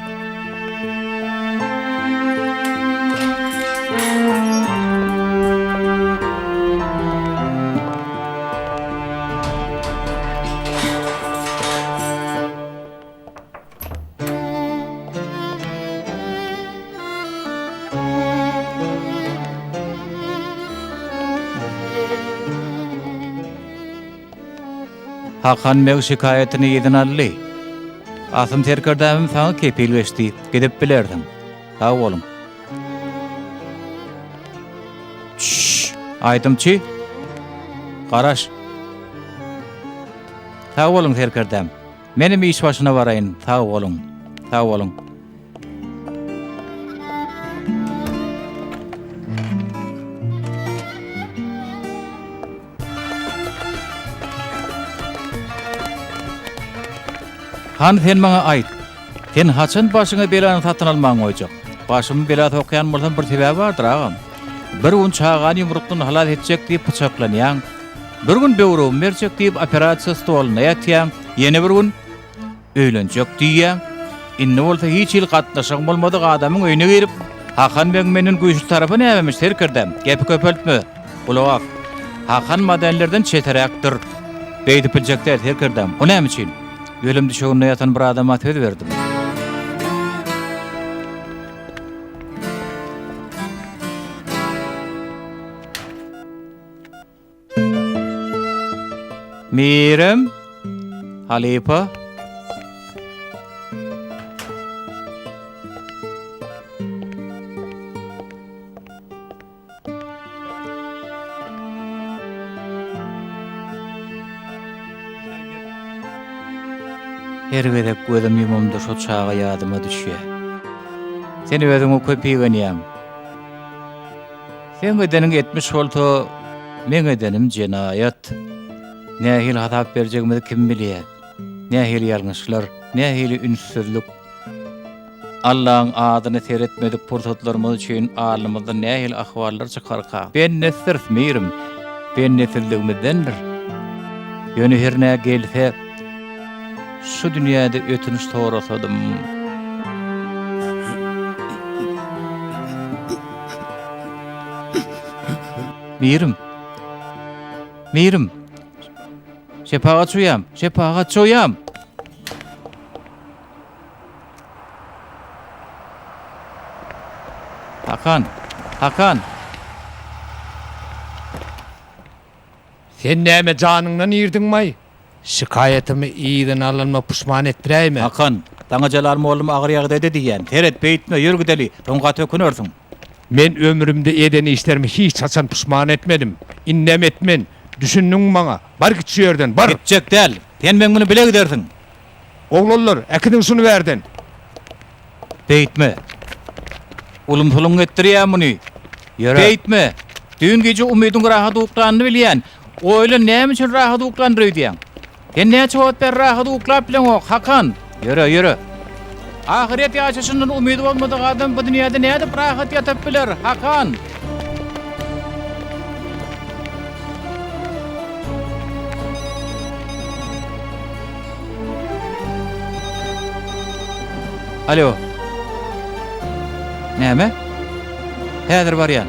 Hakan meg şikaýetini ýedin ally. Asym terkerdämim saňa kepil geçdi. Gidip bilerdim. Ha oğlum. Aýdymçy. Garaş. Ha oğlum terkerdäm. Menim iş başyna baraýyn. Ha oğlum. Ha oğlum. Han sen maňa aýt. Sen haçan başyňa belany satyn almaň oýjak. Başymy bela tokaýan bolsam bir sebäbi bardyr agam. Bir gün çağan ýumrukdan halal etjek diýip pyçaklanýan. Bir gün böwrüm merjek diýip operasiýa stoluna ýatýan. Ýene bir gün öýlenjek diýýän. Inne bolsa hiç il gatnaşan bolmadyk adamyň öýüne girip, Hakan ben meniň güýçli tarapy nämemiş terkirdem. Gepi köpeltme. Ulawap. Hakan madanlerden çeterekdir. Beýdip biljekler terkirdem. O näme üçin? Ýölüm düşeginde ýatan bir adama söz berdim. Mirem, Halipa. Her gedek gözüm yumumda şu çağa ýadyma düşýär. Seni özüňe köpýänýäm. Sen edeniň etmiş bolsa, men edenim jenaýat. Nähil hatap berjegimi kim bilýär? Nähil ýalňyşlar, nähil ünsüzlük. Allah'ın adyny seretmedik pursatlarymyz üçin alymyzda nähil ahwallar çykarka. Ben nesirtmirim. Ben nesildigimizdendir. Ýöne her nä gelse şu dünýäde ötünüş torasadym. Mirim. Şepağa çoýam. Hakan. Sen näme janyňdan ýerdin may? Şikayetimi iyiden alınma puşman ettireyme. Hakan, taňa jalarmy oğlum agyr ýagdaýda diýen. Teret beýtme, ýürgüdeli, toňga tökünörsiň. Men ömrümde edeni işlerimi hiç haçan puşman etmedim. İnnem etmen. Düşündün bana. Bar git şu yerden, bar. Gitjek däl. Sen men muny bile gidersiň. Oğlanlar, ekidin şunu verdin. Beýtme. Ulum pulum etdirýär muny. Beýtme. Dün gece umydyň rahat uklanyny bilýän. Oýla näme üçin rahat uklandyr diýen? Sen näçe wagt ber rahat uklap bilen ok, Hakan? Ýöre. Ahiret ýaşaşyndan umydy bolmadyk adam bu dünýäde näde rahat ýatyp biler, Hakan? Alo. Näme? Häzir barýan.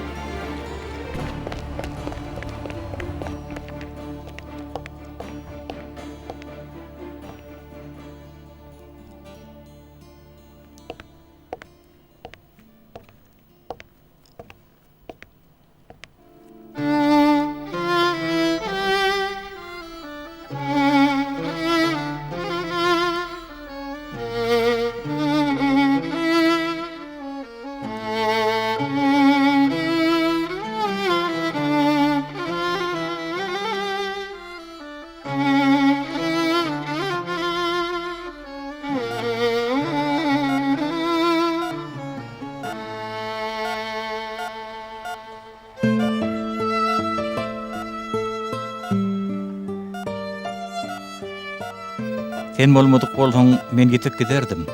Sen bolmadyk bolsaň men gitip giderdim.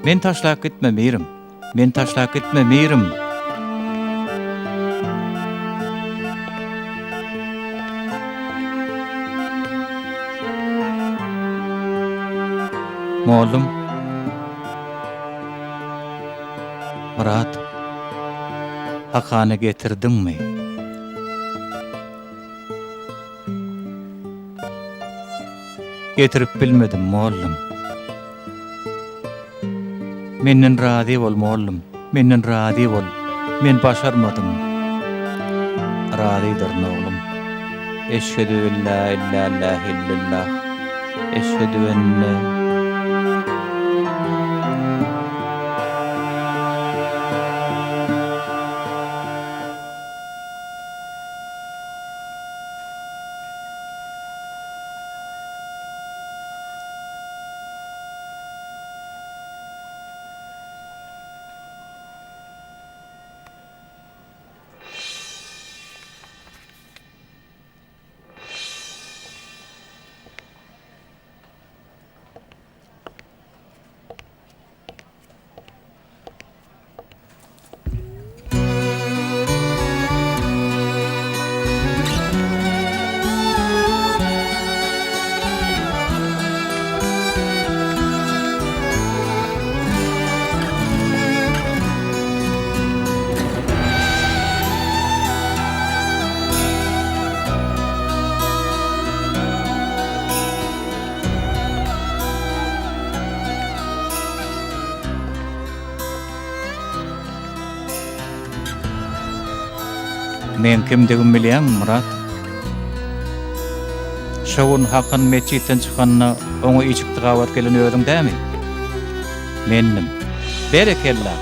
Men taşlap gitmemirim. Mollum. Murat. Hakana getirdinmi? Getirip bilmedim mollum. Menden razy bol mollum. Menden razy bol. Men başarmadım. Razydyr oğlum. Eşhedü en la ilahe illallah. Eşhedü enne Men kimdigim bilýän Murat? Şowun Hakan meçitten çykanna oňa içikdi gawat gelen öýüň dämi? Mennim. Berekella.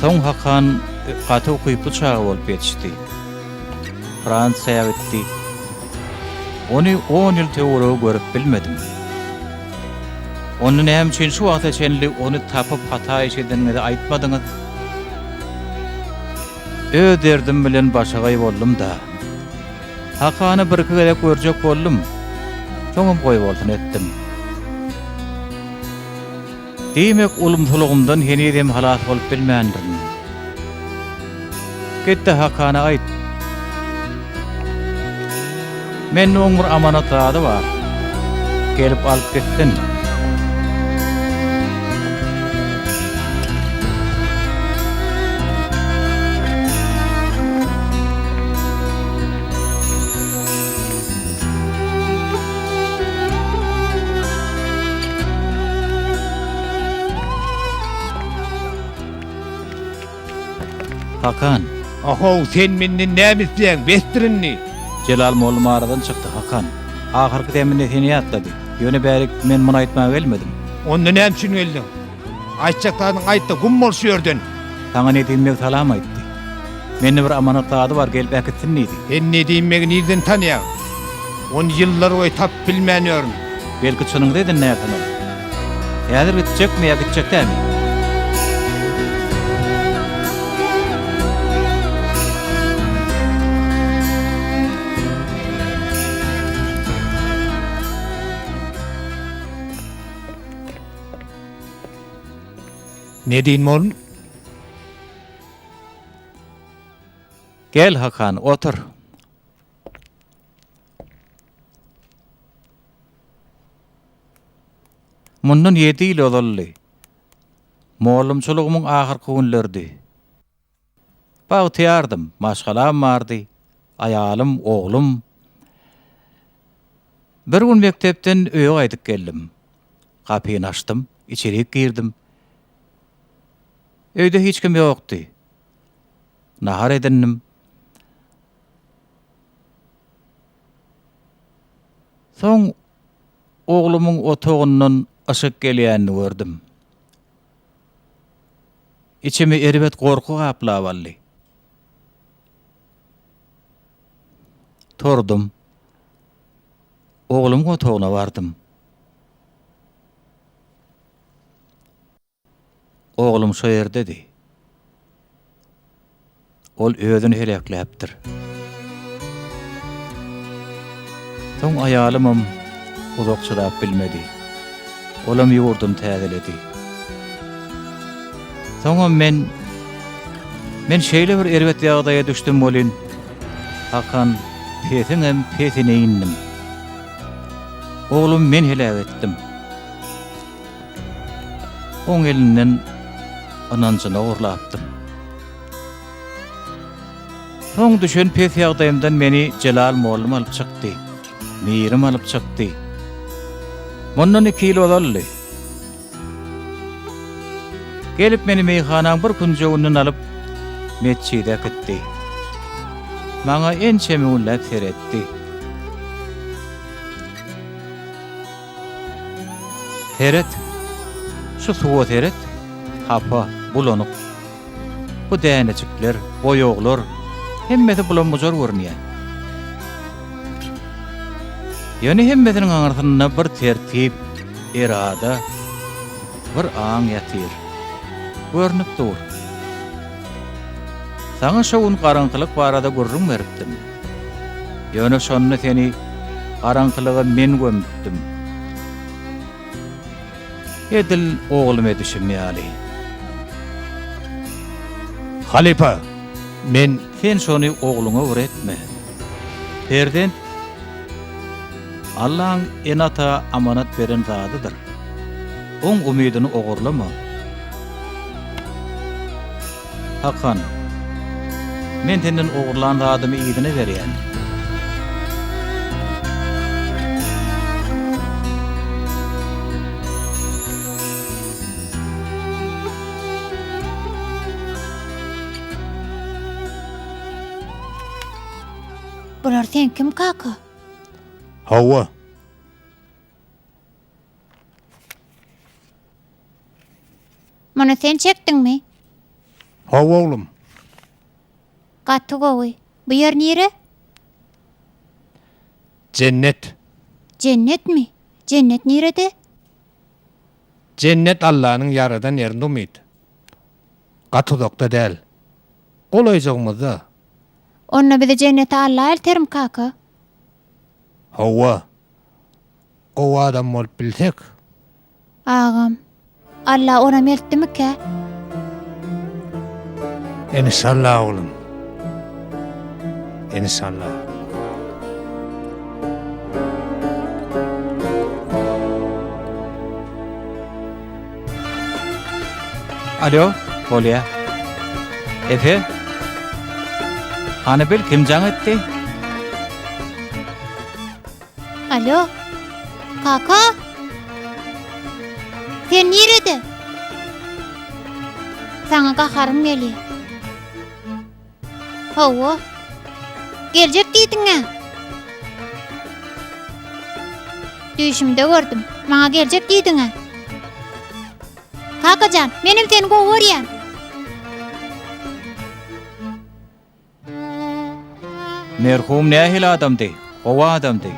Soň Hakan gaty okuyup çağı bolup yetişdi. Fransaya gitti. Onu 10 ýyl töwere görüp bilmedim. Onu näme üçin şu wagta çenli onu tapyp hata işedenleri aýtmadyňyz? Öderdim bilen başagay boldum da. Hakany bir-iki gere görjek boldum. Soňam goýup bolsun etdim. Demek ulumsulugymdan henidem halat bolup bilmändim. Gitti Hakana aýt. Men oňur amanatlary bar. Gelip alyp gittin. Hakan, Aho, sen menden näme isleýäň? Bestirinni. Celal mollum aradan çykdy Hakan. Ahyrky deminde seni ýatlady. Ýöne bärik men muny aýtmaga gelmedim. Onda näme üçin geldiň? Aýtjaklaryň aýtdy, gummol şöýerdin. Taňa ne diýmek salam aýtdy. Mende bir amanatlary bar, gelip äkitsin diýdi. Sen ne diýmegi nirden tanýaň? Onu ýyllar boýy tap bilmänýärm. Belki çynyňda edin näme? Ýa-da gitjekmi, ýa gitjekdämi? Ne diýin oğlum? Gel Hakan, otur. Mundan 7 ýyl boldy. Mollumçylygymyň ahyrky günlerdi. Bagtyýardym, maşgalam bardy. Aýalym, oglum. Bir gün mektepden öýe gaýdyp geldim. Kapyny açdym, içeri girdim. Öýde hiç kim ýokdy. Nahar edendim. Soň oglumyň otagynyň aşyk gelýänini gördüm. İçimi eribet gorku gaplap aldy. Tordum. Oglum otagyna bardym. Oglum şu ýerdedi. Ol özüni helekläpdir. Soň aýalymym uzak çydap bilmedi. Olam ýurdum täzeledi. Soňra men şeýle bir erbet ýagdaýa düşdüm bolyn. Hakan pesiňem pesine indim. Oglum men helak etdim. Oň elinden ananjyna urlapdym. Soň düşen pes ýagdaýymdan meni Celal mollum alyp çykdy. Mirim alyp çykdy. Mundan 2 ýyl boldy. Gelip meni meýhanaň bir kunjagyndan alyp meçhide gitdi. Maňa ençemi ullap seretdi. Seret, şu suwa seret, hapa, bulanyk. Bu dänecikler, boýoglar, hemmeti bulanmazar görnýär. Ýöne hemmetiniň aňyrtynda bir tertip, irada, bir aň ýatyr. Görnüp dur. Saňa şowun garaňkylyk barada görrüm beripdim. Ýöne şonu seni garaňkylyga men gömüpdim. Edil oğlum edişimýäli. Halipa, men Sen şonu oğluna öğretme. Perden Allah'ın enata amanat veren zadıdır. On umidini oğurlama. Hakan, men senden ogurlandy adamy ýygyna berýän. Bular sen kim kaka? Hawa. Mana sen çekdiňmi? Hawa oğlum. Gatty gowy. Bu yer nere? Cennet. Cennet mi? Cennet nerede? Cennet Allah'ın yaradan yerinde umid. Gatudokda däl. Golayjagmyzda. Onna bize cennete Allah elterim kaka. Hawa. O adam bolup bilsek. Ağam. Allah ona meltdi mi ke? İnşallah oğlum. İnşallah. Alo, Kolya. Efe? Hanabil kim can etti? Alo. Kaka. Sen nerede? Sana kakarım geliyor. Hawa. Gelecek diýdiň ha. Düşümde gördüm. Bana gelecek diýdiň ha. Kakacan, benim seni gowarýan. Merhum nähil adamdy? Owa adamdy.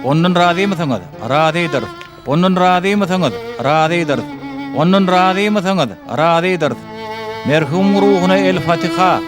Onun razymy-syňyz? Razydyr. Onun razymy-syňyz? Razydyr. Onun razymy-syňyz? Razydyr. Merhum ruhuna el-Fatiha.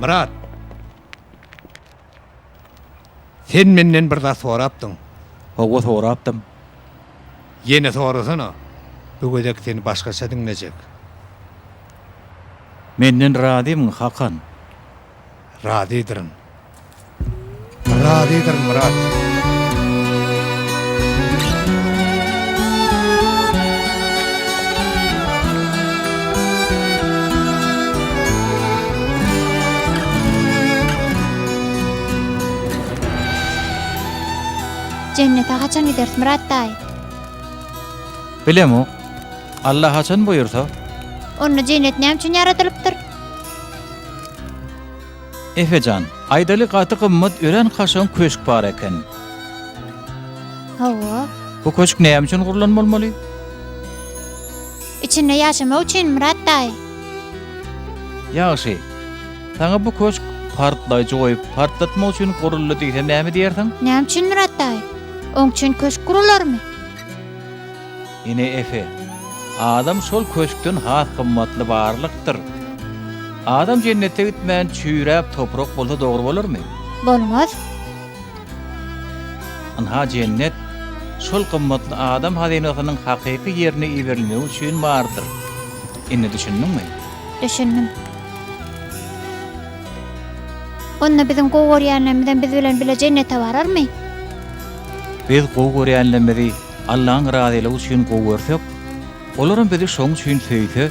Murat. Sen menden bir da sorapdyň. Owa sorapdym. Yeni sorasana. Bu gözek seni başgaça dinlejek. Menden razymy Hakan. Razydyryň. Razydyr Murat. Cennete kaçan gidersin Murat dayı? Bilemo. Allah haçan buyursa. Onu cennet ne için yaratılıptır? Efecan, aydaly gaty gymmat ören kaşan köşk bar eken. Hawa. Bu köşk näme üçin gurlanmaly? İçinde yaşamak için Murat dayı. Ýaşy. Taňa bu köşk partlaýjy goýup partlatmak üçin guruldy diýsem näme diýersiň? Ne için Murat dayı? Onun için köşk kurular mı? Ine Efe. Adam şol köşkden hat gymmatly barlykdyr. Adam cennete gitmän çüýräp toprak bolsa dogry bolarmy? Bolmaz. Anha cennet şol gymmatly adam hazynasynyň hakyky ýerine iberilmegi üçin bardyr. Ine düşündiňmi? Düşündüm. Onna bizim gowarýanlarymyzdan biz bilen bile cennete barar mı? Biz gowgörýänlemeli Allah'ın razylygy üçin gowursak, olaryň bizi şoň üçin söýse,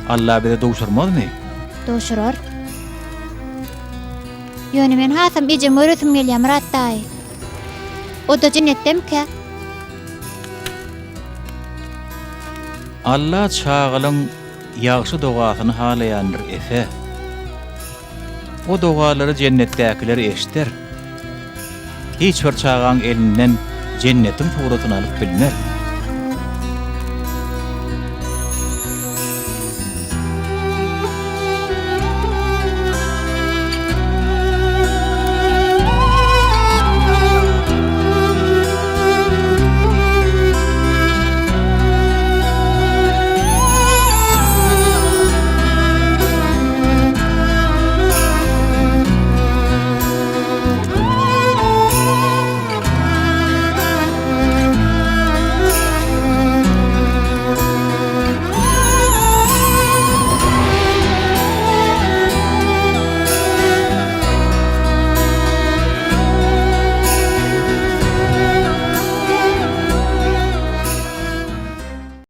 Allah bize dowşurmazmy? Doşurar. Ýöne men hasam ije möretim gelýär Murat dayı. O da cennetdem ki? Allah çağılyň ýagşy dogasyny halaýandyr Efe. O dogalary cennetdekiler eşiter. Hiç bir çağan elinden cennetin suratyny alyp bilmer.